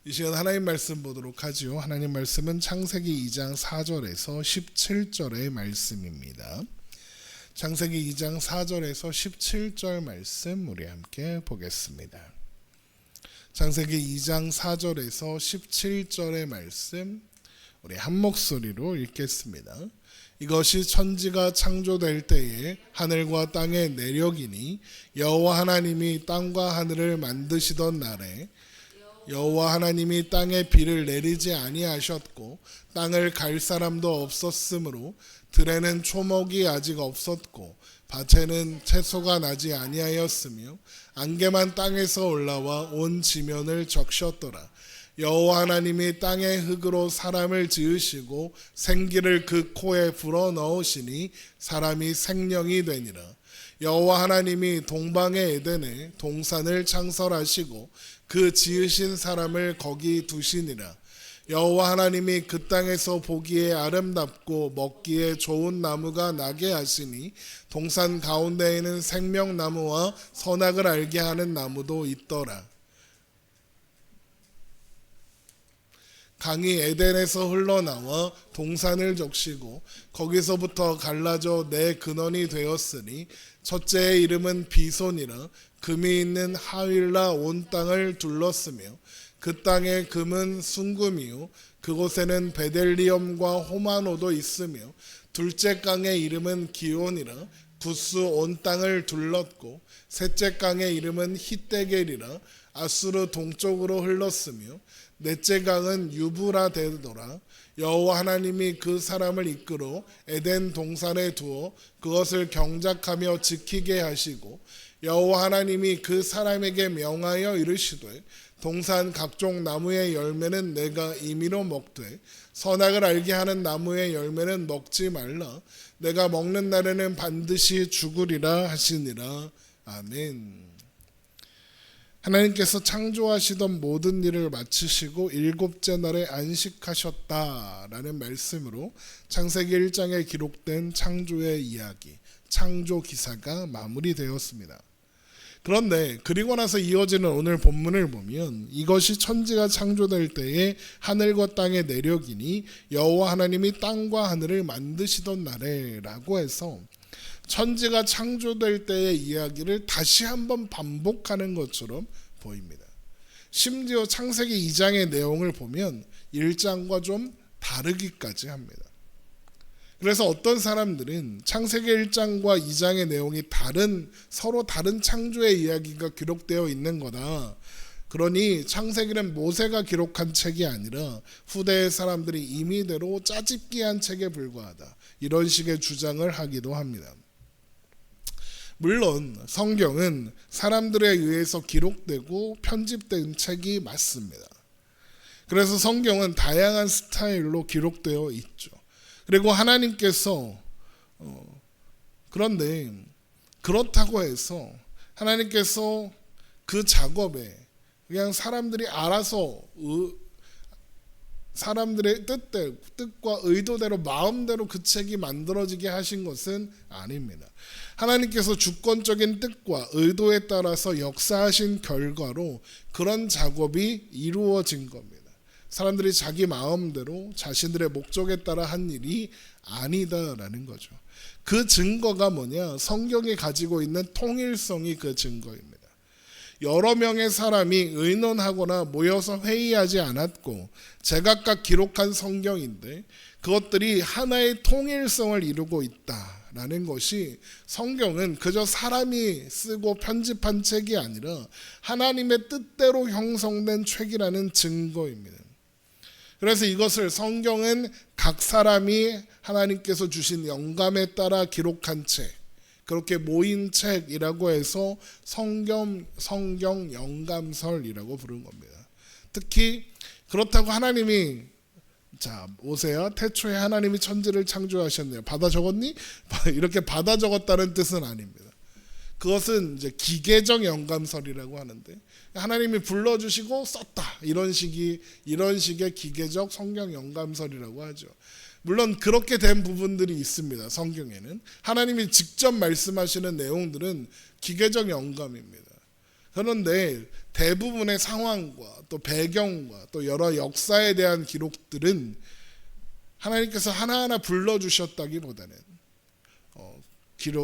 이 시간 하나님 말씀 보도록 하지요. 하나님 말씀은 창세기 2장 4절에서 17절의 말씀입니다. 창세기 2장 4절에서 17절 말씀 우리 함께 보겠습니다. 창세기 2장 4절에서 17절의 말씀 우리 한 목소리로 읽겠습니다. 이것이 천지가 창조될 때에 하늘과 땅의 내력이니 여호와 하나님이 땅과 하늘을 만드시던 날에 여호와 하나님이 땅에 비를 내리지 아니하셨고 땅을 갈 사람도 없었으므로 들에는 초목이 아직 없었고 밭에는 채소가 나지 아니하였으며 안개만 땅에서 올라와 온 지면을 적셨더라. 여호와 하나님이 땅의 흙으로 사람을 지으시고 생기를 그 코에 불어넣으시니 사람이 생명이 되니라. 여호와 하나님이 동방의 에덴에 동산을 창설하시고 그 지으신 사람을 거기 두시니라. 여호와 하나님이 그 땅에서 보기에 아름답고 먹기에 좋은 나무가 나게 하시니 동산 가운데에는 생명나무와 선악을 알게 하는 나무도 있더라. 강이 에덴에서 흘러나와 동산을 적시고 거기서부터 갈라져 네 근원이 되었으니 첫째의 이름은 비손이라. 금이 있는 하윌라 온 땅을 둘렀으며 그 땅의 금은 순금이요 그곳에는 베델리엄과 호마노도 있으며 둘째 강의 이름은 기온이라. 구스 온 땅을 둘렀고 셋째 강의 이름은 히데겔이라. 아수르 동쪽으로 흘렀으며 넷째 강은 유브라데더라. 여호와 하나님이 그 사람을 이끌어 에덴 동산에 두어 그것을 경작하며 지키게 하시고 여호와 하나님이 그 사람에게 명하여 이르시되 동산 각종 나무의 열매는 내가 임의로 먹되 선악을 알게 하는 나무의 열매는 먹지 말라. 내가 먹는 날에는 반드시 죽으리라 하시니라. 아멘. 하나님께서 창조하시던 모든 일을 마치시고 일곱째 날에 안식하셨다라는 말씀으로 창세기 1장에 기록된 창조의 이야기, 창조 기사가 마무리되었습니다. 그런데 그리고 나서 이어지는 오늘 본문을 보면 이것이 천지가 창조될 때에 하늘과 땅의 내력이니 여호와 하나님이 땅과 하늘을 만드시던 날에라고 해서 천지가 창조될 때의 이야기를 다시 한번 반복하는 것처럼 보입니다. 심지어 창세기 2장의 내용을 보면 1장과 좀 다르기까지 합니다. 그래서 어떤 사람들은 창세기 1장과 2장의 내용이 서로 다른 창조의 이야기가 기록되어 있는 거다. 그러니 창세기는 모세가 기록한 책이 아니라 후대의 사람들이 임의대로 짜집기한 책에 불과하다. 이런 식의 주장을 하기도 합니다. 물론 성경은 사람들에 의해서 기록되고 편집된 책이 맞습니다. 그래서 성경은 다양한 스타일로 기록되어 있죠. 그리고 하나님께서 그런데 그렇다고 해서 하나님께서 그 작업에 그냥 사람들이 알아서 사람들의 뜻과 의도대로 마음대로 그 책이 만들어지게 하신 것은 아닙니다. 하나님께서 주권적인 뜻과 의도에 따라서 역사하신 결과로 그런 작업이 이루어진 겁니다. 사람들이 자기 마음대로 자신들의 목적에 따라 한 일이 아니다라는 거죠. 그 증거가 뭐냐? 성경이 가지고 있는 통일성이 그 증거입니다. 여러 명의 사람이 의논하거나 모여서 회의하지 않았고 제각각 기록한 성경인데 그것들이 하나의 통일성을 이루고 있다라는 것이 성경은 그저 사람이 쓰고 편집한 책이 아니라 하나님의 뜻대로 형성된 책이라는 증거입니다. 그래서 이것을 성경은 각 사람이 하나님께서 주신 영감에 따라 기록한 책, 그렇게 모인 책이라고 해서 성경 영감설이라고 부르는 겁니다. 특히 그렇다고 하나님이 자 오세요. 태초에 하나님이 천지를 창조하셨네요. 받아 적었니? 이렇게 받아 적었다는 뜻은 아닙니다. 그것은 이제 기계적 영감설이라고 하는데 하나님이 불러주시고 썼다 이런 식의 기계적 성경 영감설이라고 하죠. 물론 그렇게 된 부분들이 있습니다. 성경에는 하나님이 직접 말씀하시는 내용들은 기계적 영감입니다. 그런데 대부분의 상황과 또 배경과 또 여러 역사에 대한 기록들은 하나님께서 하나하나 불러주셨다기보다는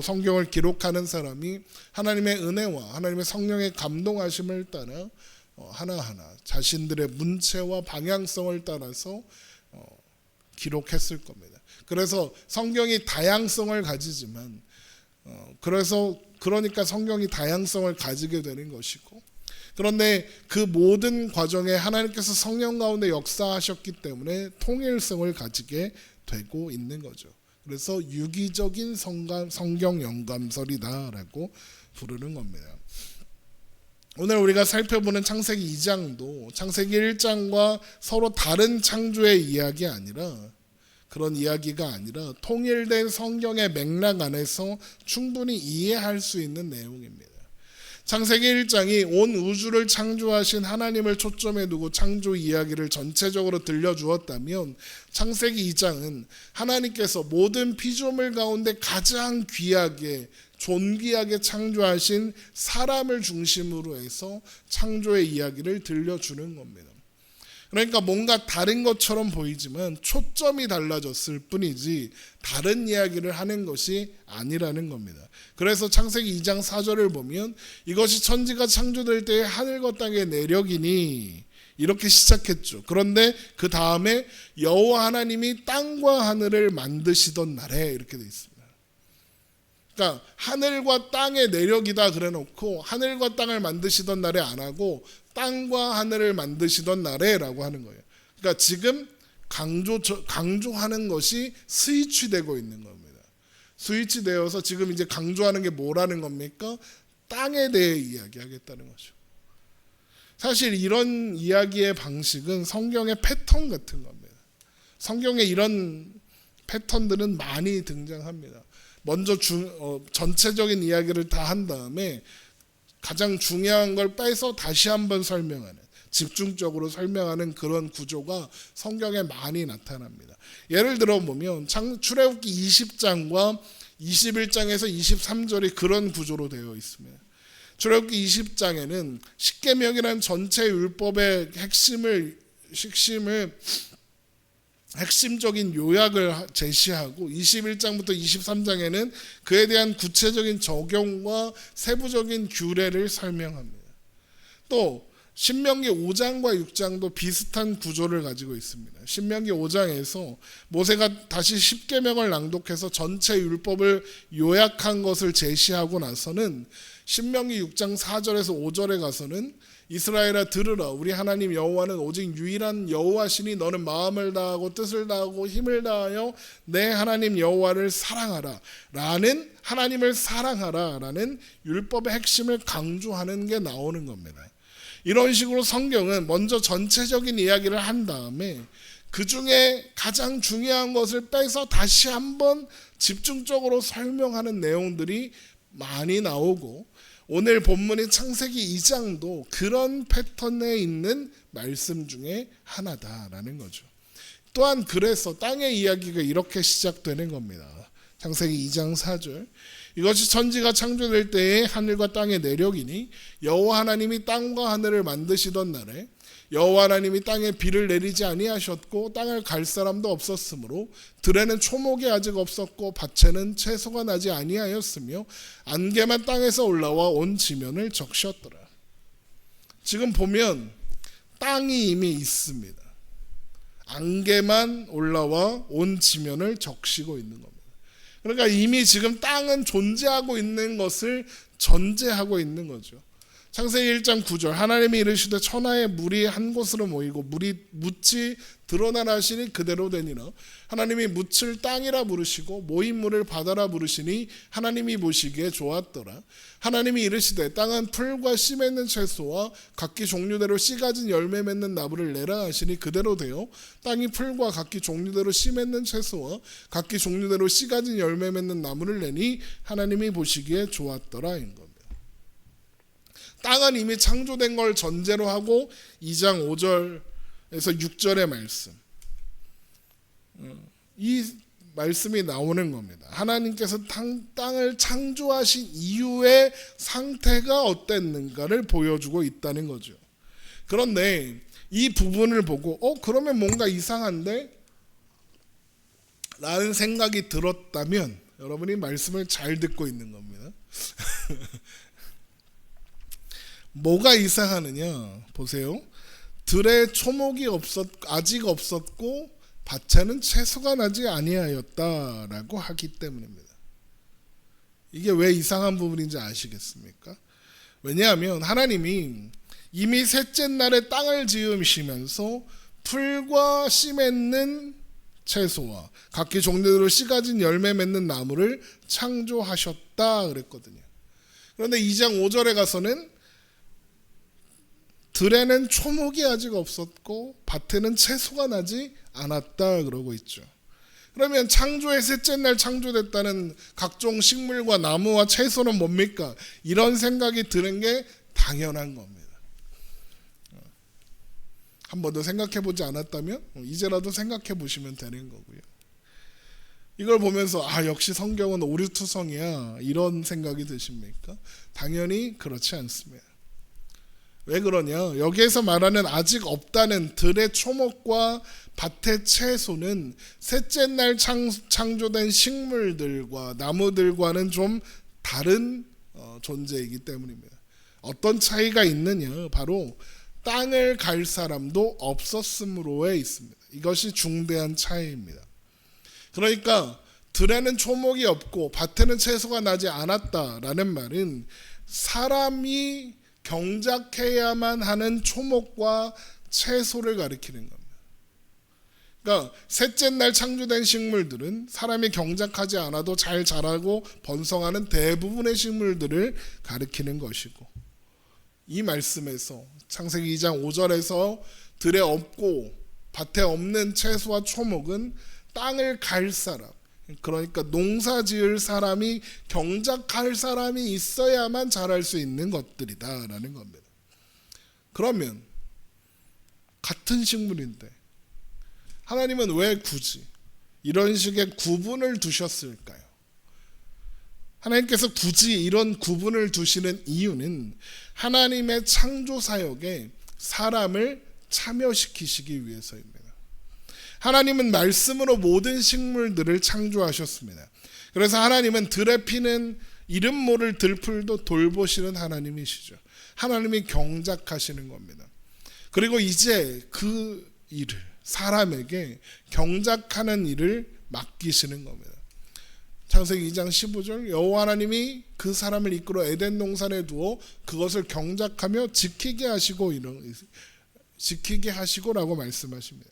성경을 기록하는 사람이 하나님의 은혜와 하나님의 성령의 감동하심을 따라 하나하나 자신들의 문체와 방향성을 따라서 기록했을 겁니다. 그래서 성경이 다양성을 가지지만 그러니까 성경이 다양성을 가지게 되는 것이고, 그런데 그 모든 과정에 하나님께서 성령 가운데 역사하셨기 때문에 통일성을 가지게 되고 있는 거죠. 그래서 유기적인 성경 영감설이다라고 부르는 겁니다. 오늘 우리가 살펴보는 창세기 2장도 창세기 1장과 서로 다른 창조의 이야기 아니라 그런 이야기가 아니라 통일된 성경의 맥락 안에서 충분히 이해할 수 있는 내용입니다. 창세기 1장이 온 우주를 창조하신 하나님을 초점에 두고 창조 이야기를 전체적으로 들려주었다면 창세기 2장은 하나님께서 모든 피조물 가운데 가장 귀하게 존귀하게 창조하신 사람을 중심으로 해서 창조의 이야기를 들려주는 겁니다. 그러니까 뭔가 다른 것처럼 보이지만 초점이 달라졌을 뿐이지 다른 이야기를 하는 것이 아니라는 겁니다. 그래서 창세기 2장 4절을 보면 이것이 천지가 창조될 때의 하늘과 땅의 내력이니 이렇게 시작했죠. 그런데 그 다음에 여호와 하나님이 땅과 하늘을 만드시던 날에 이렇게 돼 있습니다. 그러니까 하늘과 땅의 내력이다 그래놓고 하늘과 땅을 만드시던 날에 안 하고 땅과 하늘을 만드시던 날에라고 하는 거예요. 그러니까 지금 강조하는 것이 스위치되고 있는 겁니다. 스위치되어서 지금 이제 강조하는 게 뭐라는 겁니까? 땅에 대해 이야기하겠다는 거죠. 사실 이런 이야기의 방식은 성경의 패턴 같은 겁니다. 성경에 이런 패턴들은 많이 등장합니다. 먼저 전체적인 이야기를 다 한 다음에 가장 중요한 걸 빼서 다시 한번 설명하는, 집중적으로 설명하는 그런 구조가 성경에 많이 나타납니다. 예를 들어 보면 출애굽기 20장과 21장에서 23절이 그런 구조로 되어 있습니다. 출애굽기 20장에는 십계명이라는 전체 율법의 핵심적인 요약을 제시하고 21장부터 23장에는 그에 대한 구체적인 적용과 세부적인 규례를 설명합니다. 또 신명기 5장과 6장도 비슷한 구조를 가지고 있습니다. 신명기 5장에서 모세가 다시 십계명을 낭독해서 전체 율법을 요약한 것을 제시하고 나서는 신명기 6장 4절에서 5절에 가서는 이스라엘아 들으라, 우리 하나님 여호와는 오직 유일한 여호와시니 너는 마음을 다하고 뜻을 다하고 힘을 다하여 내 하나님 여호와를 사랑하라 라는, 하나님을 사랑하라 라는 율법의 핵심을 강조하는 게 나오는 겁니다. 이런 식으로 성경은 먼저 전체적인 이야기를 한 다음에 그 중에 가장 중요한 것을 빼서 다시 한번 집중적으로 설명하는 내용들이 많이 나오고, 오늘 본문인 창세기 2장도 그런 패턴에 있는 말씀 중에 하나다라는 거죠. 또한 그래서 땅의 이야기가 이렇게 시작되는 겁니다. 창세기 2장 4절, 이것이 천지가 창조될 때에 하늘과 땅의 내력이니 여호와 하나님이 땅과 하늘을 만드시던 날에 여호와 하나님이 땅에 비를 내리지 아니하셨고 땅을 갈 사람도 없었으므로 들에는 초목이 아직 없었고 밭에는 채소가 나지 아니하였으며 안개만 땅에서 올라와 온 지면을 적셨더라. 지금 보면 땅이 이미 있습니다. 안개만 올라와 온 지면을 적시고 있는 겁니다. 그러니까 이미 지금 땅은 존재하고 있는 것을 전제하고 있는 거죠. 창세기 1장 9절, 하나님이 이르시되 천하의 물이 한 곳으로 모이고 묻이 드러나라 하시니 그대로 되니라. 하나님이 묻을 땅이라 부르시고 모인 물을 바다라 부르시니 하나님이 보시기에 좋았더라. 하나님이 이르시되 땅은 풀과 씨 맺는 채소와 각기 종류대로 씨 가진 열매 맺는 나무를 내라 하시니 그대로 되어 땅이 풀과 각기 종류대로 씨 맺는 채소와 각기 종류대로 씨 가진 열매 맺는 나무를 내니 하나님이 보시기에 좋았더라 인 겁니다. 땅은 이미 창조된 걸 전제로 하고 2장 5절에서 6절의 말씀, 이 말씀이 나오는 겁니다. 하나님께서 땅을 창조하신 이후의 상태가 어땠는가를 보여주고 있다는 거죠. 그런데 이 부분을 보고 그러면 뭔가 이상한데? 라는 생각이 들었다면 여러분이 말씀을 잘 듣고 있는 겁니다. 뭐가 이상하느냐? 보세요. 들에 초목이 아직 없었고 밭에는 채소가 나지 아니하였다라고 하기 때문입니다. 이게 왜 이상한 부분인지 아시겠습니까? 왜냐하면 하나님이 이미 셋째 날에 땅을 지으시면서 풀과 씨 맺는 채소와 각기 종류대로 씨 가진 열매 맺는 나무를 창조하셨다 그랬거든요. 그런데 2장 5절에 가서는 들에는 초목이 아직 없었고 밭에는 채소가 나지 않았다 그러고 있죠. 그러면 창조의 셋째 날 창조됐다는 각종 식물과 나무와 채소는 뭡니까? 이런 생각이 드는 게 당연한 겁니다. 한 번도 생각해 보지 않았다면 이제라도 생각해 보시면 되는 거고요. 이걸 보면서 역시 성경은 오류투성이야 이런 생각이 드십니까? 당연히 그렇지 않습니다. 왜 그러냐? 여기에서 말하는 아직 없다는 들의 초목과 밭의 채소는 셋째 날 창조된 식물들과 나무들과는 좀 다른 존재이기 때문입니다. 어떤 차이가 있느냐? 바로 땅을 갈 사람도 없었으므로에 있습니다. 이것이 중대한 차이입니다. 그러니까 들에는 초목이 없고 밭에는 채소가 나지 않았다라는 말은 사람이 경작해야만 하는 초목과 채소를 가리키는 겁니다. 그러니까 셋째 날 창조된 식물들은 사람이 경작하지 않아도 잘 자라고 번성하는 대부분의 식물들을 가리키는 것이고, 이 말씀에서 창세기 2장 5절에서 들에 없고 밭에 없는 채소와 초목은 땅을 갈 사람, 그러니까 농사 지을 사람이 경작할 사람이 있어야만 자랄 수 있는 것들이다라는 겁니다. 그러면 같은 식물인데 하나님은 왜 굳이 이런 식의 구분을 두셨을까요? 하나님께서 굳이 이런 구분을 두시는 이유는 하나님의 창조 사역에 사람을 참여시키시기 위해서입니다. 하나님은 말씀으로 모든 식물들을 창조하셨습니다. 그래서 하나님은 들에 피는 이름 모를 들풀도 돌보시는 하나님이시죠. 하나님이 경작하시는 겁니다. 그리고 이제 그 일을 사람에게 경작하는 일을 맡기시는 겁니다. 창세기 2장 15절 여호와 하나님이 그 사람을 이끌어 에덴 동산에 두어 그것을 경작하며 지키게 하시고라고 말씀하십니다.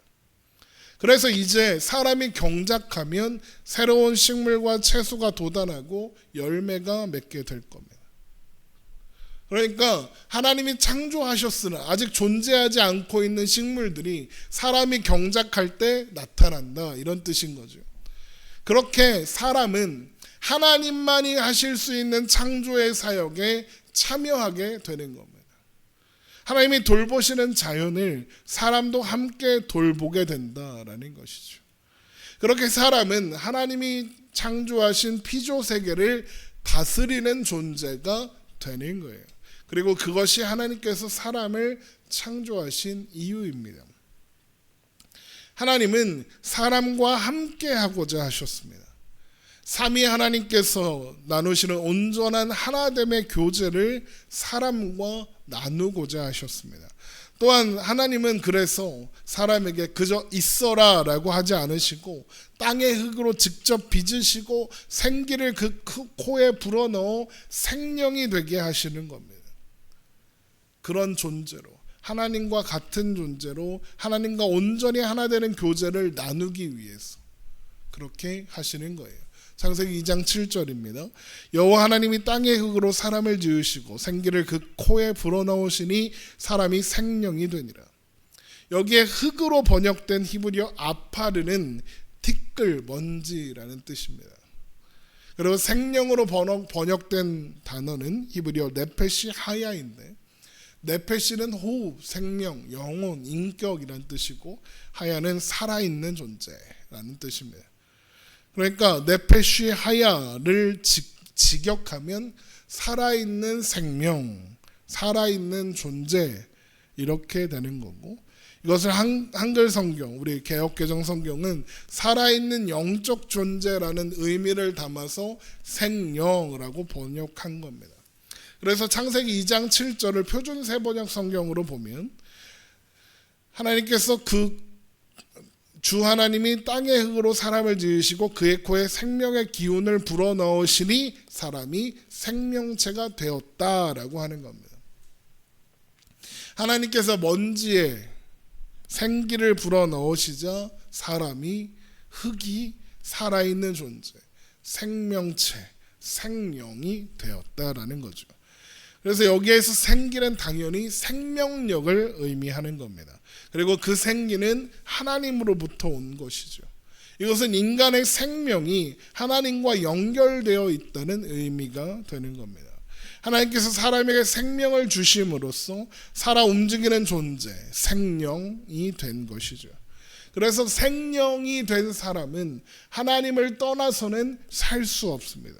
그래서 이제 사람이 경작하면 새로운 식물과 채소가 돋아나고 열매가 맺게 될 겁니다. 그러니까 하나님이 창조하셨으나 아직 존재하지 않고 있는 식물들이 사람이 경작할 때 나타난다, 이런 뜻인 거죠. 그렇게 사람은 하나님만이 하실 수 있는 창조의 사역에 참여하게 되는 겁니다. 하나님이 돌보시는 자연을 사람도 함께 돌보게 된다라는 것이죠. 그렇게 사람은 하나님이 창조하신 피조 세계를 다스리는 존재가 되는 거예요. 그리고 그것이 하나님께서 사람을 창조하신 이유입니다. 하나님은 사람과 함께 하고자 하셨습니다. 삼위 하나님께서 나누시는 온전한 하나됨의 교제를 사람과 나누고자 하셨습니다. 또한 하나님은 그래서 사람에게 그저 있어라 라고 하지 않으시고 땅의 흙으로 직접 빚으시고 생기를 그 코에 불어넣어 생명이 되게 하시는 겁니다. 그런 존재로, 하나님과 같은 존재로 하나님과 온전히 하나 되는 교제를 나누기 위해서 그렇게 하시는 거예요. 창세기 2장 7절입니다. 여호와 하나님이 땅의 흙으로 사람을 지으시고 생기를 그 코에 불어넣으시니 사람이 생명이 되니라. 여기에 흙으로 번역된 히브리어 아파르는 티끌, 먼지라는 뜻입니다. 그리고 생명으로 번역된 단어는 히브리어 네페시 하야인데, 네페시는 호흡, 생명, 영혼, 인격이라는 뜻이고 하야는 살아있는 존재라는 뜻입니다. 그러니까 네페쉬 하야를 직역하면 살아있는 생명, 살아있는 존재 이렇게 되는 거고, 이것을 한글 성경, 우리 개역개정 성경은 살아있는 영적 존재라는 의미를 담아서 생명이라고 번역한 겁니다. 그래서 창세기 2장 7절을 표준 세번역 성경으로 보면 하나님께서 주 하나님이 땅의 흙으로 사람을 지으시고 그의 코에 생명의 기운을 불어넣으시니 사람이 생명체가 되었다라고 하는 겁니다. 하나님께서 먼지에 생기를 불어넣으시자 사람이, 흙이 살아있는 존재, 생명체, 생명이 되었다라는 거죠. 그래서 여기에서 생기는 당연히 생명력을 의미하는 겁니다. 그리고 그 생기는 하나님으로부터 온 것이죠. 이것은 인간의 생명이 하나님과 연결되어 있다는 의미가 되는 겁니다. 하나님께서 사람에게 생명을 주심으로써 살아 움직이는 존재, 생명이 된 것이죠. 그래서 생명이 된 사람은 하나님을 떠나서는 살 수 없습니다.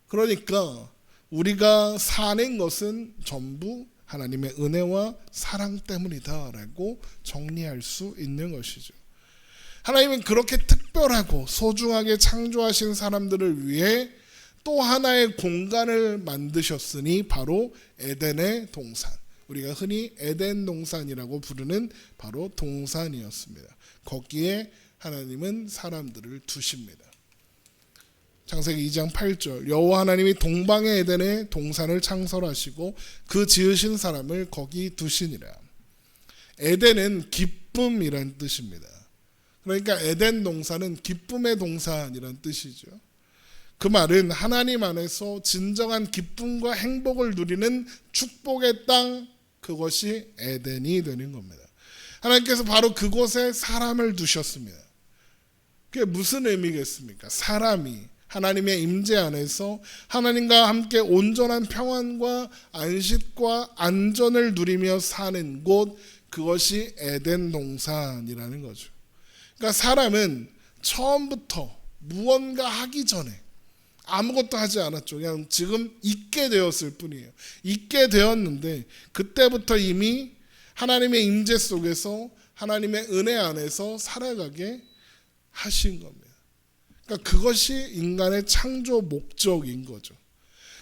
그러니까 우리가 사는 것은 전부 하나님의 은혜와 사랑 때문이다라고 정리할 수 있는 것이죠. 하나님은 그렇게 특별하고 소중하게 창조하신 사람들을 위해 또 하나의 공간을 만드셨으니 바로 에덴의 동산, 우리가 흔히 에덴 동산이라고 부르는 바로 동산이었습니다. 거기에 하나님은 사람들을 두십니다. 창세기 2장 8절, 여호와 하나님이 동방의 에덴에 동산을 창설하시고 그 지으신 사람을 거기 두시니라. 에덴은 기쁨이란 뜻입니다. 그러니까 에덴 동산은 기쁨의 동산이란 뜻이죠. 그 말은 하나님 안에서 진정한 기쁨과 행복을 누리는 축복의 땅, 그것이 에덴이 되는 겁니다. 하나님께서 바로 그곳에 사람을 두셨습니다. 그게 무슨 의미겠습니까? 사람이 하나님의 임재 안에서 하나님과 함께 온전한 평안과 안식과 안전을 누리며 사는 곳, 그것이 에덴 동산이라는 거죠. 그러니까 사람은 처음부터 무언가 하기 전에 아무것도 하지 않았죠. 그냥 지금 있게 되었을 뿐이에요. 있게 되었는데 그때부터 이미 하나님의 임재 속에서 하나님의 은혜 안에서 살아가게 하신 겁니다. 그러니까 그것이 인간의 창조 목적인 거죠.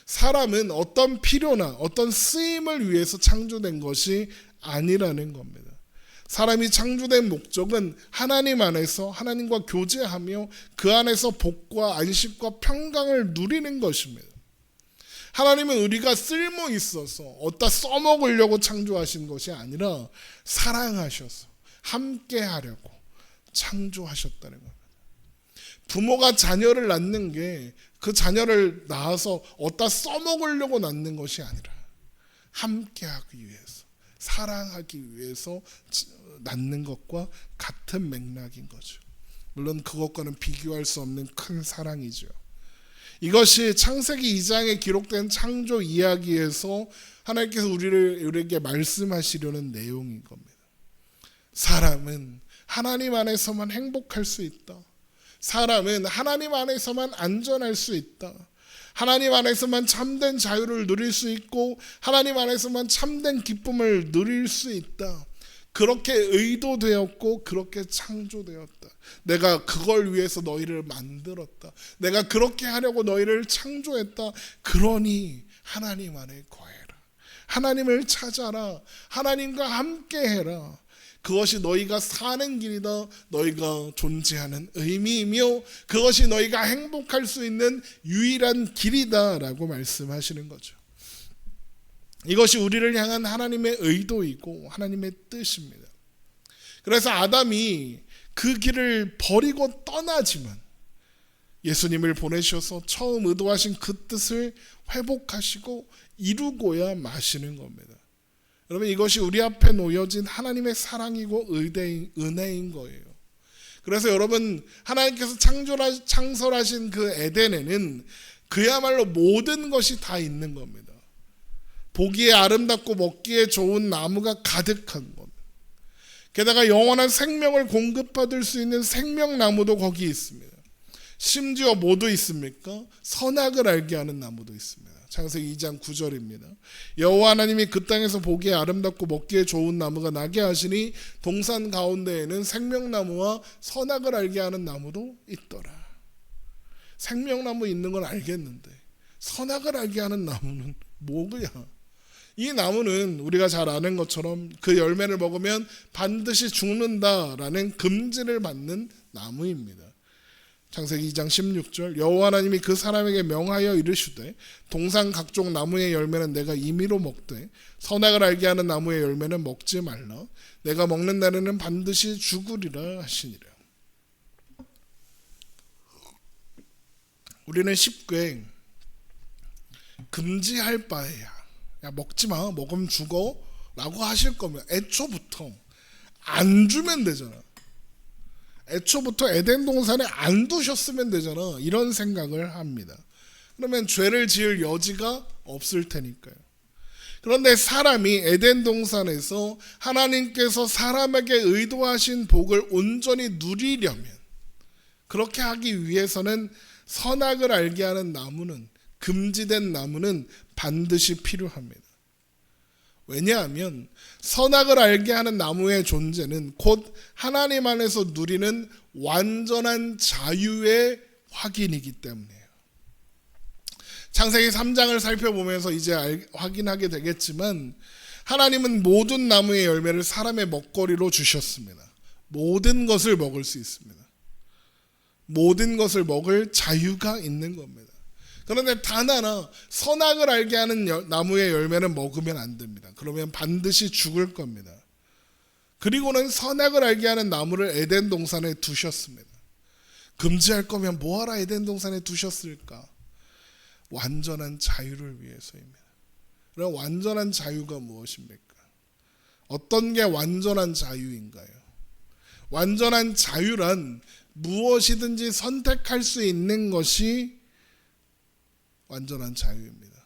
사람은 어떤 필요나 어떤 쓰임을 위해서 창조된 것이 아니라는 겁니다. 사람이 창조된 목적은 하나님 안에서 하나님과 교제하며 그 안에서 복과 안식과 평강을 누리는 것입니다. 하나님은 우리가 쓸모 있어서 어디다 써먹으려고 창조하신 것이 아니라 사랑하셔서 함께 하려고 창조하셨다는 겁니다. 부모가 자녀를 낳는 게 그 자녀를 낳아서 어디다 써먹으려고 낳는 것이 아니라 함께 하기 위해서, 사랑하기 위해서 낳는 것과 같은 맥락인 거죠. 물론 그것과는 비교할 수 없는 큰 사랑이죠. 이것이 창세기 2장에 기록된 창조 이야기에서 하나님께서 우리에게 말씀하시려는 내용인 겁니다. 사람은 하나님 안에서만 행복할 수 있다. 사람은 하나님 안에서만 안전할 수 있다. 하나님 안에서만 참된 자유를 누릴 수 있고 하나님 안에서만 참된 기쁨을 누릴 수 있다. 그렇게 의도되었고 그렇게 창조되었다. 내가 그걸 위해서 너희를 만들었다. 내가 그렇게 하려고 너희를 창조했다. 그러니 하나님 안에 거해라. 하나님을 찾아라. 하나님과 함께 해라. 그것이 너희가 사는 길이다. 너희가 존재하는 의미이며 그것이 너희가 행복할 수 있는 유일한 길이다 라고 말씀하시는 거죠. 이것이 우리를 향한 하나님의 의도이고 하나님의 뜻입니다. 그래서 아담이 그 길을 버리고 떠나지만 예수님을 보내셔서 처음 의도하신 그 뜻을 회복하시고 이루고야 마시는 겁니다. 여러분, 이것이 우리 앞에 놓여진 하나님의 사랑이고 은혜인 거예요. 그래서 여러분, 하나님께서 창설하신 그 에덴에는 그야말로 모든 것이 다 있는 겁니다. 보기에 아름답고 먹기에 좋은 나무가 가득한 겁니다. 게다가 영원한 생명을 공급받을 수 있는 생명나무도 거기 있습니다. 심지어 뭐도 있습니까? 선악을 알게 하는 나무도 있습니다. 창세기 2장 9절입니다. 여호와 하나님이 그 땅에서 보기에 아름답고 먹기에 좋은 나무가 나게 하시니 동산 가운데에는 생명나무와 선악을 알게 하는 나무도 있더라. 생명나무 있는 건 알겠는데 선악을 알게 하는 나무는 뭐야? 이 나무는 우리가 잘 아는 것처럼 그 열매를 먹으면 반드시 죽는다라는 금지를 받는 나무입니다. 창세기 2장 16절 여호와 하나님이 그 사람에게 명하여 이르시되 동산 각종 나무의 열매는 내가 임의로 먹되 선악을 알게 하는 나무의 열매는 먹지 말라. 내가 먹는 날에는 반드시 죽으리라 하시니라. 우리는 쉽게 금지할 바에야 야 먹지마 먹으면 죽어 라고 하실 거면 애초부터 안 주면 되잖아. 애초부터 에덴 동산에 안 두셨으면 되잖아. 이런 생각을 합니다. 그러면 죄를 지을 여지가 없을 테니까요. 그런데 사람이 에덴 동산에서 하나님께서 사람에게 의도하신 복을 온전히 누리려면 그렇게 하기 위해서는 선악을 알게 하는 나무는 금지된 나무는 반드시 필요합니다. 왜냐하면 선악을 알게 하는 나무의 존재는 곧 하나님 안에서 누리는 완전한 자유의 확인이기 때문이에요. 창세기 3장을 살펴보면서 이제 확인하게 되겠지만 하나님은 모든 나무의 열매를 사람의 먹거리로 주셨습니다. 모든 것을 먹을 수 있습니다. 모든 것을 먹을 자유가 있는 겁니다. 그런데 단 하나 선악을 알게 하는 나무의 열매는 먹으면 안 됩니다. 그러면 반드시 죽을 겁니다. 그리고는 선악을 알게 하는 나무를 에덴 동산에 두셨습니다. 금지할 거면 뭐하라 에덴 동산에 두셨을까? 완전한 자유를 위해서입니다. 그럼 완전한 자유가 무엇입니까? 어떤 게 완전한 자유인가요? 완전한 자유란 무엇이든지 선택할 수 있는 것이 완전한 자유입니다.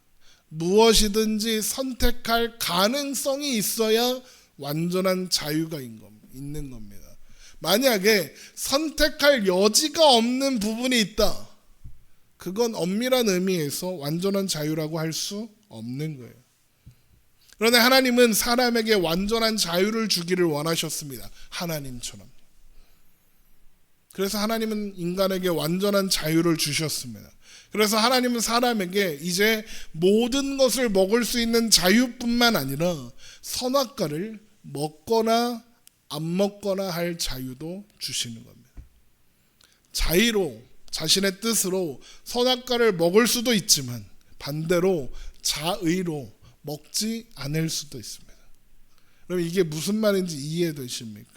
무엇이든지 선택할 가능성이 있어야 완전한 자유가 있는 겁니다. 만약에 선택할 여지가 없는 부분이 있다. 그건 엄밀한 의미에서 완전한 자유라고 할 수 없는 거예요. 그런데 하나님은 사람에게 완전한 자유를 주기를 원하셨습니다. 하나님처럼. 그래서 하나님은 인간에게 완전한 자유를 주셨습니다. 그래서 하나님은 사람에게 이제 모든 것을 먹을 수 있는 자유뿐만 아니라 선악과를 먹거나 안 먹거나 할 자유도 주시는 겁니다. 자의로 자신의 뜻으로 선악과를 먹을 수도 있지만 반대로 자의로 먹지 않을 수도 있습니다. 그럼 이게 무슨 말인지 이해되십니까?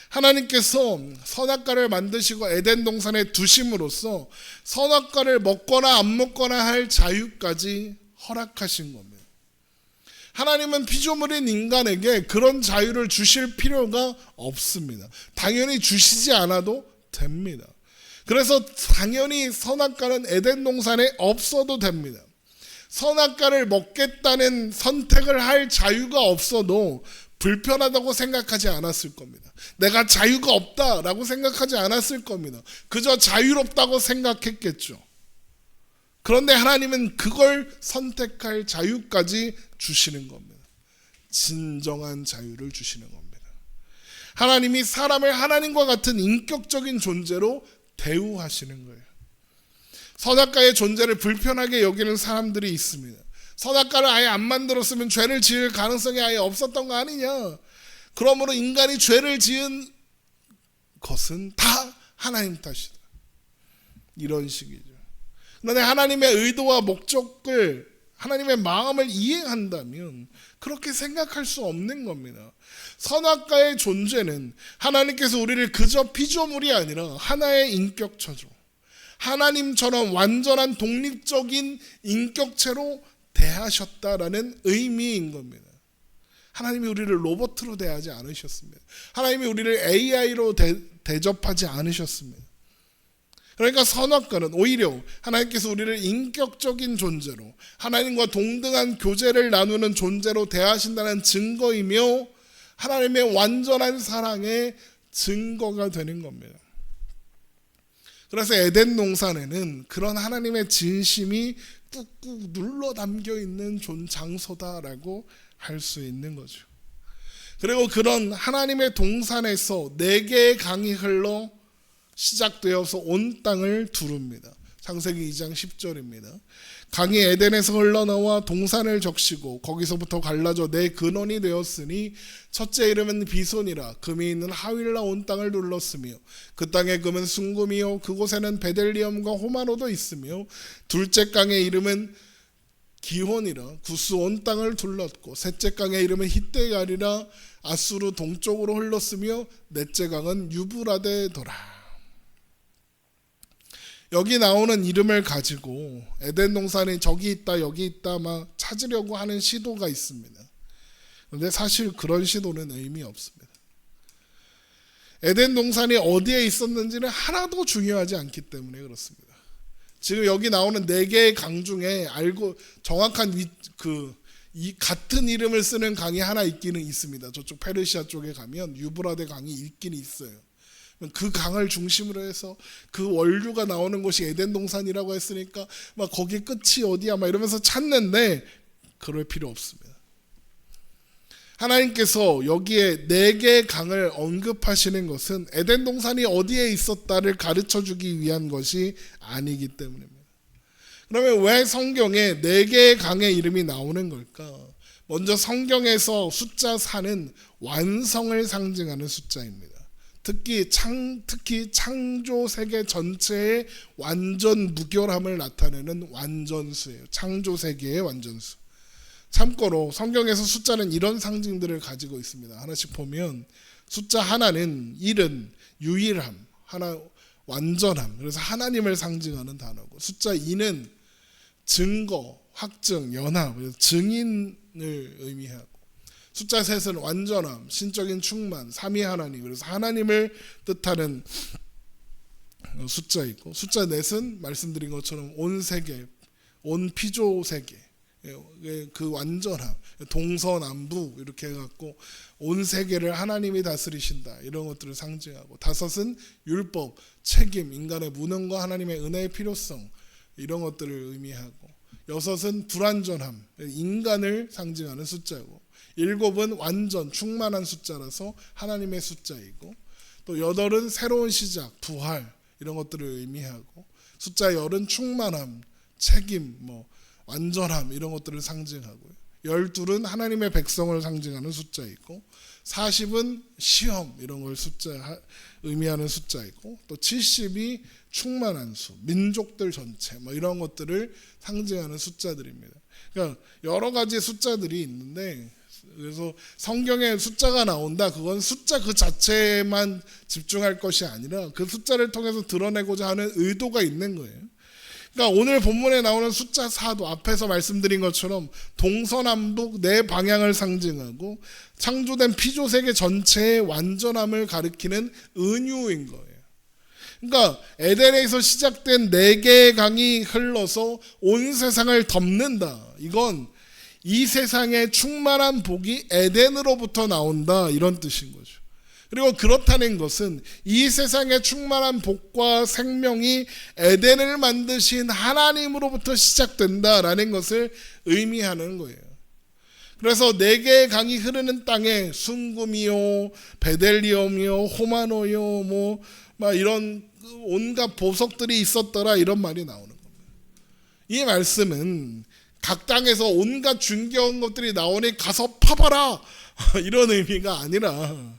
하나님께서 선악과를 만드시고 에덴 동산에 두심으로써 선악과를 먹거나 안 먹거나 할 자유까지 허락하신 겁니다. 하나님은 피조물인 인간에게 그런 자유를 주실 필요가 없습니다. 당연히 주시지 않아도 됩니다. 그래서 당연히 선악과는 에덴 동산에 없어도 됩니다. 선악과를 먹겠다는 선택을 할 자유가 없어도 불편하다고 생각하지 않았을 겁니다. 내가 자유가 없다라고 생각하지 않았을 겁니다. 그저 자유롭다고 생각했겠죠. 그런데 하나님은 그걸 선택할 자유까지 주시는 겁니다. 진정한 자유를 주시는 겁니다. 하나님이 사람을 하나님과 같은 인격적인 존재로 대우하시는 거예요. 선악과의 존재를 불편하게 여기는 사람들이 있습니다. 선악과를 아예 안 만들었으면 죄를 지을 가능성이 아예 없었던 거 아니냐. 그러므로 인간이 죄를 지은 것은 다 하나님 탓이다. 이런 식이죠. 그런데 하나님의 의도와 목적을 하나님의 마음을 이해한다면 그렇게 생각할 수 없는 겁니다. 선악과의 존재는 하나님께서 우리를 그저 피조물이 아니라 하나의 인격체로 하나님처럼 완전한 독립적인 인격체로 대하셨다라는 의미인 겁니다. 하나님이 우리를 로봇으로 대하지 않으셨습니다. 하나님이 우리를 AI로 대접하지 않으셨습니다. 그러니까 선악과는 오히려 하나님께서 우리를 인격적인 존재로 하나님과 동등한 교제를 나누는 존재로 대하신다는 증거이며 하나님의 완전한 사랑의 증거가 되는 겁니다. 그래서 에덴 동산에는 그런 하나님의 진심이 꾹꾹 눌러 담겨 있는 장소다라고 할 수 있는 거죠. 그리고 그런 하나님의 동산에서 4개의 강이 흘러 시작되어서 온 땅을 두릅니다. 창세기 2장 10절입니다. 강이 에덴에서 흘러나와 동산을 적시고 거기서부터 갈라져 4근원이 되었으니 첫째 이름은 비손이라 금이 있는 하윌라 온 땅을 둘렀으며 그 땅의 금은 순금이요 그곳에는 베델리엄과 호마노도 있으며 둘째 강의 이름은 기혼이라 구스 온 땅을 둘렀고 셋째 강의 이름은 hit대갈이라 아수르 동쪽으로 흘렀으며 넷째 강은 유브라데더라. 여기 나오는 이름을 가지고 에덴 동산이 저기 있다 여기 있다 막 찾으려고 하는 시도가 있습니다. 그런데 사실 그런 시도는 의미 없습니다. 에덴 동산이 어디에 있었는지는 하나도 중요하지 않기 때문에 그렇습니다. 지금 여기 나오는 4개의 강 중에 알고 정확한 이 같은 이름을 쓰는 강이 하나 있기는 있습니다. 저쪽 페르시아 쪽에 가면 유브라데 강이 있긴 있어요. 그 강을 중심으로 해서 그 원류가 나오는 곳이 에덴 동산이라고 했으니까 막 거기 끝이 어디야 막 이러면서 찾는데 그럴 필요 없습니다. 하나님께서 여기에 4개의 강을 언급하시는 것은 에덴 동산이 어디에 있었다를 가르쳐 주기 위한 것이 아니기 때문입니다. 그러면 왜 성경에 4개의 강의 이름이 나오는 걸까? 먼저 성경에서 숫자 4는 완성을 상징하는 숫자입니다. 특히 창조 세계 전체의 완전 무결함을 나타내는 완전수예요. 창조 세계의 완전수. 참고로 성경에서 숫자는 이런 상징들을 가지고 있습니다. 하나씩 보면 숫자 하나는 일은 유일함, 하나 완전함. 그래서 하나님을 상징하는 단어고 숫자 2는 증거, 확증, 연합, 증인을 의미하고 숫자 3은 완전함, 신적인 충만, 삼위 하나님. 그래서 하나님을 뜻하는 숫자 있고 숫자 4은 말씀드린 것처럼 온 세계, 온 피조 세계. 그 완전함, 동서남북 이렇게 해갖고 온 세계를 하나님이 다스리신다 이런 것들을 상징하고 5은 율법, 책임, 인간의 무능과 하나님의 은혜의 필요성 이런 것들을 의미하고 6은 불완전함, 인간을 상징하는 숫자고 7은 완전, 충만한 숫자라서 하나님의 숫자이고 또 8은 새로운 시작, 부활 이런 것들을 의미하고 숫자 10은 충만함, 책임, 완전함 이런 것들을 상징하고요. 12은 하나님의 백성을 상징하는 숫자이고 40은 시험 이런 걸 의미하는 숫자이고 또 70이 충만한 수, 민족들 전체 이런 것들을 상징하는 숫자들입니다. 그러니까 여러 가지 숫자들이 있는데 그래서 성경에 숫자가 나온다. 그건 숫자 그 자체에만 집중할 것이 아니라 그 숫자를 통해서 드러내고자 하는 의도가 있는 거예요. 그러니까 오늘 본문에 나오는 숫자 4도 앞에서 말씀드린 것처럼 동서남북 4방향을 상징하고 창조된 피조세계 전체의 완전함을 가리키는 은유인 거예요. 그러니까 에덴에서 시작된 4개의 강이 흘러서 온 세상을 덮는다. 이건 이 세상의 충만한 복이 에덴으로부터 나온다 이런 뜻인 거죠. 그리고 그렇다는 것은 이 세상의 충만한 복과 생명이 에덴을 만드신 하나님으로부터 시작된다라는 것을 의미하는 거예요. 그래서 4개의 강이 흐르는 땅에 순금이요, 베델리엄이요, 호마노요, 이런 온갖 보석들이 있었더라 이런 말이 나오는 겁니다. 이 말씀은 각 땅에서 온갖 중요한 것들이 나오니 가서 파봐라 이런 의미가 아니라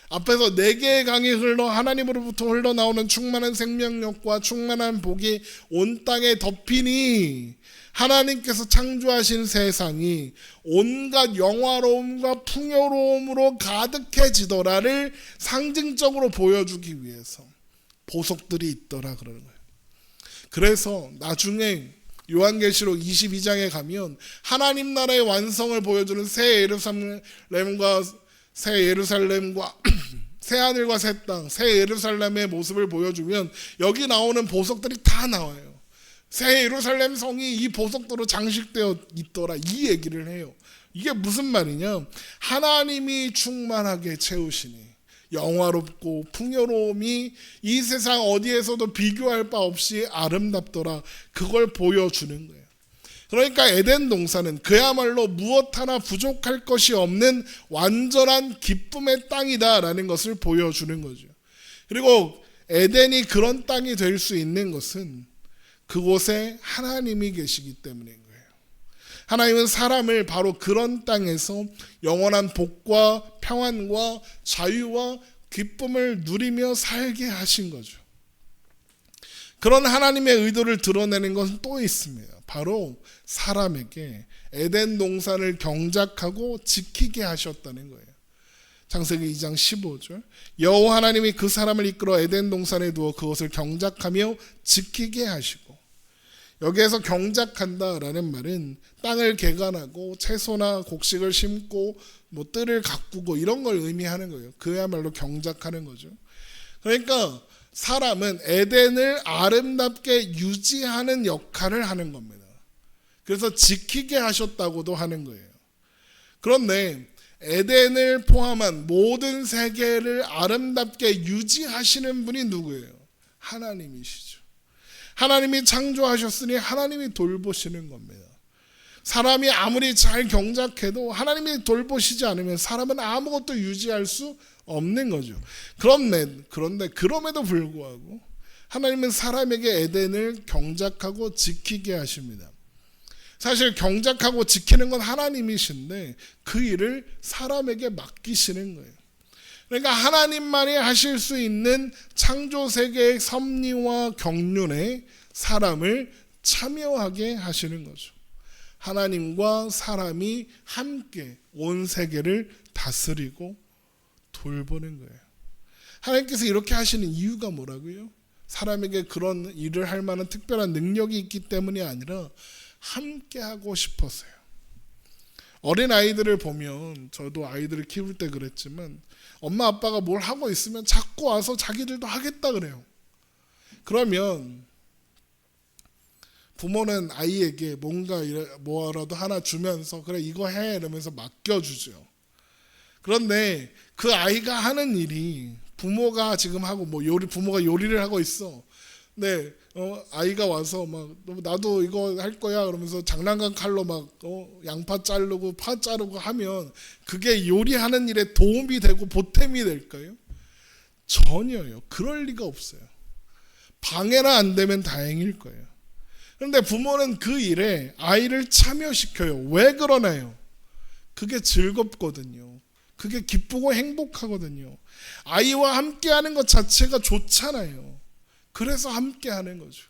앞에서 4개의 강이 흘러 하나님으로부터 흘러나오는 충만한 생명력과 충만한 복이 온 땅에 덮이니 하나님께서 창조하신 세상이 온갖 영화로움과 풍요로움으로 가득해지더라를 상징적으로 보여주기 위해서 보석들이 있더라 그러는 거예요. 그래서 나중에 요한계시록 22장에 가면 하나님 나라의 완성을 보여주는 새 예루살렘과 새 하늘과 새 땅, 새 예루살렘의 모습을 보여주면 여기 나오는 보석들이 다 나와요. 새 예루살렘 성이 이 보석도로 장식되어 있더라 이 얘기를 해요. 이게 무슨 말이냐? 하나님이 충만하게 채우시니 영화롭고 풍요로움이 이 세상 어디에서도 비교할 바 없이 아름답더라. 그걸 보여주는 거예요. 그러니까 에덴 동산은 그야말로 무엇 하나 부족할 것이 없는 완전한 기쁨의 땅이다라는 것을 보여주는 거죠. 그리고 에덴이 그런 땅이 될 수 있는 것은 그곳에 하나님이 계시기 때문인 거예요. 하나님은 사람을 바로 그런 땅에서 영원한 복과 평안과 자유와 기쁨을 누리며 살게 하신 거죠. 그런 하나님의 의도를 드러내는 것은 또 있습니다. 바로 사람에게 에덴 동산을 경작하고 지키게 하셨다는 거예요. 창세기 2장 15절. 여호와 하나님이 그 사람을 이끌어 에덴 동산에 두어 그것을 경작하며 지키게 하시고, 여기에서 경작한다라는 말은 땅을 개간하고 채소나 곡식을 심고 뭐 뜰을 가꾸고 이런 걸 의미하는 거예요. 그야말로 경작하는 거죠. 그러니까 사람은 에덴을 아름답게 유지하는 역할을 하는 겁니다. 그래서 지키게 하셨다고도 하는 거예요. 그런데 에덴을 포함한 모든 세계를 아름답게 유지하시는 분이 누구예요? 하나님이시죠. 하나님이 창조하셨으니 하나님이 돌보시는 겁니다. 사람이 아무리 잘 경작해도 하나님이 돌보시지 않으면 사람은 아무것도 유지할 수 없는 거죠. 그런데 그럼에도 불구하고 하나님은 사람에게 에덴을 경작하고 지키게 하십니다. 사실 경작하고 지키는 건 하나님이신데 그 일을 사람에게 맡기시는 거예요. 그러니까 하나님만이 하실 수 있는 창조 세계의 섭리와 경륜에 사람을 참여하게 하시는 거죠. 하나님과 사람이 함께 온 세계를 다스리고 돌보는 거예요. 하나님께서 이렇게 하시는 이유가 뭐라고요? 사람에게 그런 일을 할 만한 특별한 능력이 있기 때문이 아니라 함께 하고 싶어서요. 어린 아이들을 보면, 저도 아이들을 키울 때 그랬지만 엄마 아빠가 뭘 하고 있으면 자꾸 와서 자기들도 하겠다 그래요. 그러면 부모는 아이에게 뭔가 뭐라도 하나 주면서 그래 이거 해 이러면서 맡겨주죠. 그런데 그 아이가 하는 일이 부모가 지금 하고 부모가 요리를 하고 있어. 네, 아이가 와서 막 나도 이거 할 거야 그러면서 장난감 칼로 막 양파 자르고 파 자르고 하면 그게 요리하는 일에 도움이 되고 보탬이 될까요? 전혀요. 그럴 리가 없어요. 방해나 안 되면 다행일 거예요. 그런데 부모는 그 일에 아이를 참여시켜요. 왜 그러나요? 그게 즐겁거든요. 그게 기쁘고 행복하거든요. 아이와 함께하는 것 자체가 좋잖아요. 그래서 함께하는 거죠.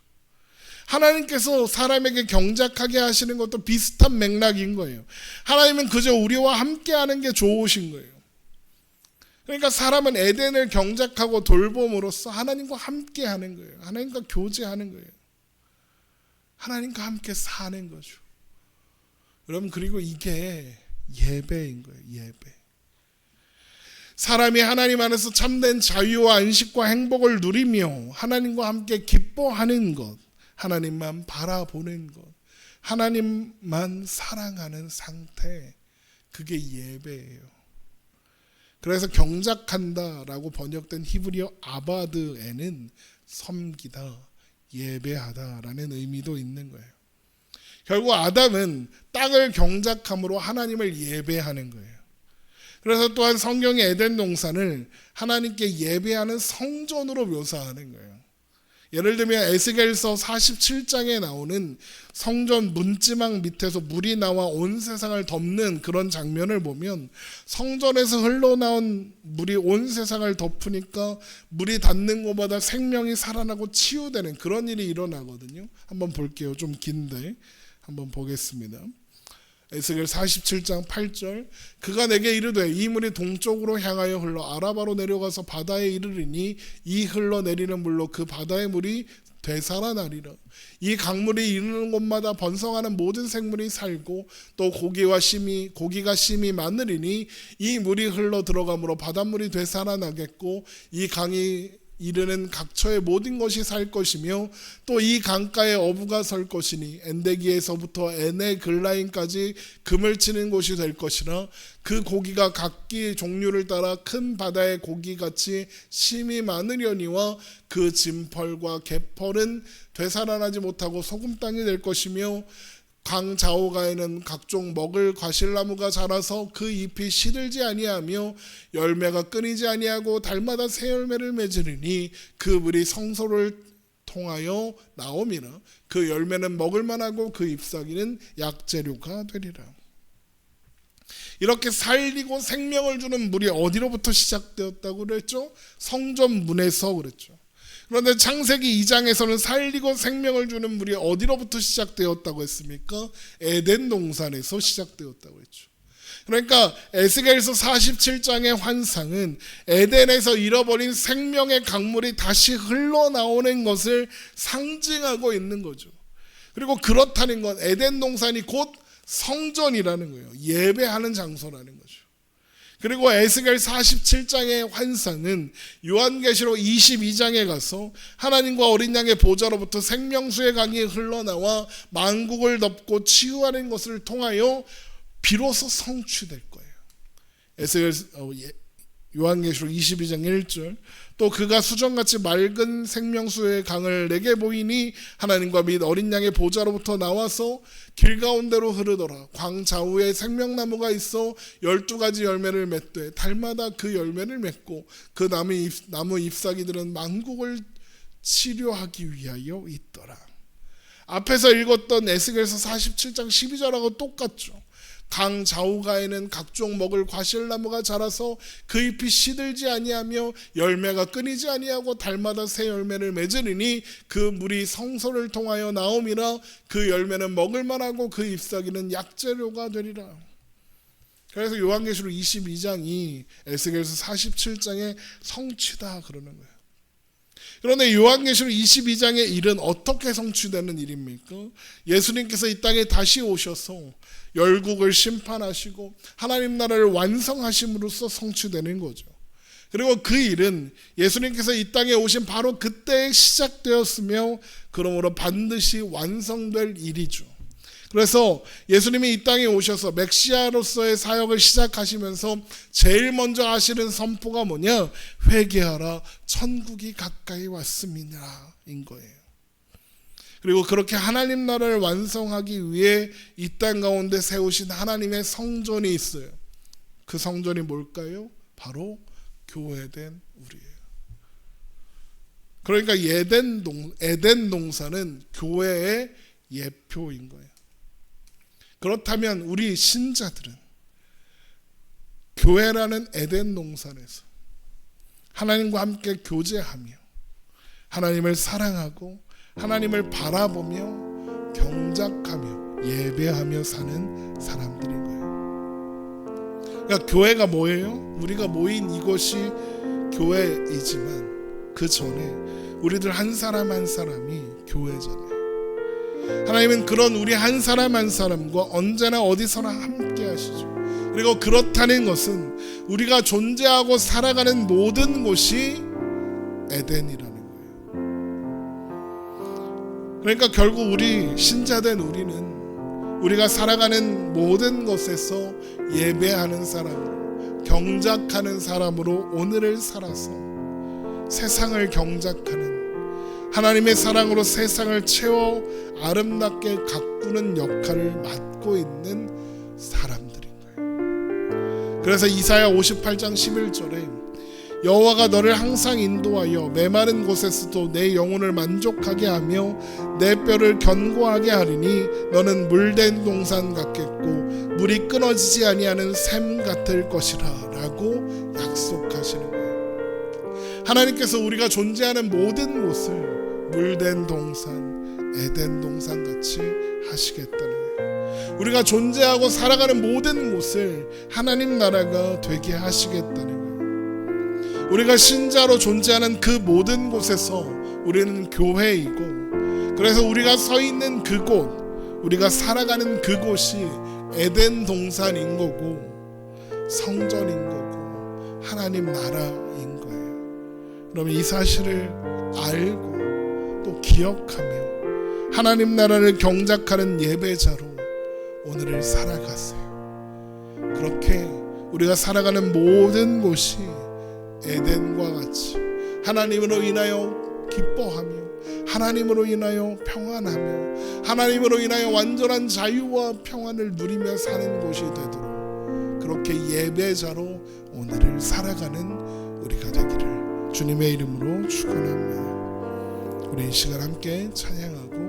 하나님께서 사람에게 경작하게 하시는 것도 비슷한 맥락인 거예요. 하나님은 그저 우리와 함께하는 게 좋으신 거예요. 그러니까 사람은 에덴을 경작하고 돌봄으로써 하나님과 함께하는 거예요. 하나님과 교제하는 거예요. 하나님과 함께 사는 거죠. 여러분, 그리고 이게 예배인 거예요. 예배. 사람이 하나님 안에서 참된 자유와 안식과 행복을 누리며 하나님과 함께 기뻐하는 것, 하나님만 바라보는 것, 하나님만 사랑하는 상태, 그게 예배예요. 그래서 경작한다라고 번역된 히브리어 아바드에는 섬기다, 예배하다라는 의미도 있는 거예요. 결국 아담은 땅을 경작함으로 하나님을 예배하는 거예요. 그래서 또한 성경의 에덴 동산을 하나님께 예배하는 성전으로 묘사하는 거예요. 예를 들면 에스겔서 47장에 나오는 성전 문지막 밑에서 물이 나와 온 세상을 덮는 그런 장면을 보면 성전에서 흘러나온 물이 온 세상을 덮으니까 물이 닿는 곳마다 생명이 살아나고 치유되는 그런 일이 일어나거든요. 한번 볼게요. 좀 긴데 한번 보겠습니다. 에스겔 47장 8절. 그가 내게 이르되 이 물이 동쪽으로 향하여 흘러 아라바로 내려가서 바다에 이르리니 이 흘러내리는 물로 그 바다의 물이 되살아나리라. 이 강물이 이르는 곳마다 번성하는 모든 생물이 살고 또 고기가 심히 많으리니 이 물이 흘러 들어가므로 바닷물이 되살아나겠고 이 강이 이르는 각처의 모든 것이 살 것이며 또 이 강가에 어부가 설 것이니 엔데기에서부터 에네글라임까지 금을 치는 곳이 될 것이라 그 고기가 각기 종류를 따라 큰 바다의 고기같이 심이 많으려니와 그 진펄과 갯펄은 되살아나지 못하고 소금 땅이 될 것이며 강 좌우가에는 각종 먹을 과실나무가 자라서 그 잎이 시들지 아니하며 열매가 끊이지 아니하고 달마다 새 열매를 맺으리니 그 물이 성소를 통하여 나옴이라 그 열매는 먹을 만하고 그 잎사귀는 약재료가 되리라. 이렇게 살리고 생명을 주는 물이 어디로부터 시작되었다고 그랬죠? 성전 문에서 그랬죠. 그런데 창세기 2장에서는 살리고 생명을 주는 물이 어디로부터 시작되었다고 했습니까? 에덴 동산에서 시작되었다고 했죠. 그러니까 에스겔서 47장의 환상은 에덴에서 잃어버린 생명의 강물이 다시 흘러나오는 것을 상징하고 있는 거죠. 그리고 그렇다는 건 에덴 동산이 곧 성전이라는 거예요. 예배하는 장소라는 거죠. 그리고 에스겔 47장의 환상은 요한계시록 22장에 가서 하나님과 어린 양의 보좌로부터 생명수의 강이 흘러나와 만국을 덮고 치유하는 것을 통하여 비로소 성취될 거예요. 에스겔 요한계시록 22장 1절 또 그가 수정같이 맑은 생명수의 강을 내게 보이니 하나님과 및 어린 양의 보좌로부터 나와서 길 가운데로 흐르더라. 광 좌우에 생명나무가 있어 12가지 열매를 맺되 달마다 그 열매를 맺고 그 나무 잎사귀들은 만국을 치료하기 위하여 있더라. 앞에서 읽었던 에스겔서 47장 12절하고 똑같죠. 강 좌우가에는 각종 먹을 과실나무가 자라서 그 잎이 시들지 아니하며 열매가 끊이지 아니하고 달마다 새 열매를 맺으리니 그 물이 성소를 통하여 나옴이라 그 열매는 먹을 만하고 그 잎사귀는 약재료가 되리라. 그래서 요한계시록 22장이 에스겔서 47장의 성취다 그러는 거예요. 그런데 요한계시록 22장의 일은 어떻게 성취되는 일입니까? 예수님께서 이 땅에 다시 오셔서 열국을 심판하시고 하나님 나라를 완성하심으로써 성취되는 거죠. 그리고 그 일은 예수님께서 이 땅에 오신 바로 그때 시작되었으며 그러므로 반드시 완성될 일이죠. 그래서 예수님이 이 땅에 오셔서 메시아로서의 사역을 시작하시면서 제일 먼저 하시는 선포가 뭐냐? 회개하라, 천국이 가까이 왔습니다 인 거예요. 그리고 그렇게 하나님 나라를 완성하기 위해 이 땅 가운데 세우신 하나님의 성전이 있어요. 그 성전이 뭘까요? 바로 교회된 우리예요. 그러니까 에덴 동산은 교회의 예표인 거예요. 그렇다면 우리 신자들은 교회라는 에덴 동산에서 하나님과 함께 교제하며 하나님을 사랑하고 하나님을 바라보며 경작하며 예배하며 사는 사람들인 거예요. 그러니까 교회가 뭐예요? 우리가 모인 이곳이 교회이지만 그 전에 우리들 한 사람 한 사람이 교회잖아요. 하나님은 그런 우리 한 사람 한 사람과 언제나 어디서나 함께 하시죠. 그리고 그렇다는 것은 우리가 존재하고 살아가는 모든 곳이 에덴이라는 거예요. 그러니까 결국 우리 신자된 우리는 우리가 살아가는 모든 것에서 예배하는 사람으로 경작하는 사람으로 오늘을 살아서 세상을 경작하는 하나님의 사랑으로 세상을 채워 아름답게 가꾸는 역할을 맡고 있는 사람들인 거예요. 그래서 이사야 58장 11절에 여호와가 너를 항상 인도하여 메마른 곳에서도 내 영혼을 만족하게 하며 내 뼈를 견고하게 하리니 너는 물된 동산 같겠고 물이 끊어지지 아니하는 샘 같을 것이라 라고 약속하시는 거예요. 하나님께서 우리가 존재하는 모든 곳을 물된 동산, 에덴 동산 같이 하시겠다는 거예요. 우리가 존재하고 살아가는 모든 곳을 하나님 나라가 되게 하시겠다는 거예요. 우리가 신자로 존재하는 그 모든 곳에서 우리는 교회이고, 그래서 우리가 서 있는 그곳, 우리가 살아가는 그곳이 에덴 동산인 거고 성전인 거고 하나님 나라인 거예요. 그럼 이 사실을 알고 또 기억하며 하나님 나라를 경작하는 예배자로 오늘을 살아가세요. 그렇게 우리가 살아가는 모든 곳이 에덴과 같이 하나님으로 인하여 기뻐하며 하나님으로 인하여 평안하며 하나님으로 인하여 완전한 자유와 평안을 누리며 사는 곳이 되도록 그렇게 예배자로 오늘을 살아가는 우리가 되기를 주님의 이름으로 축원합니다. 우리 이 시간 함께 찬양하고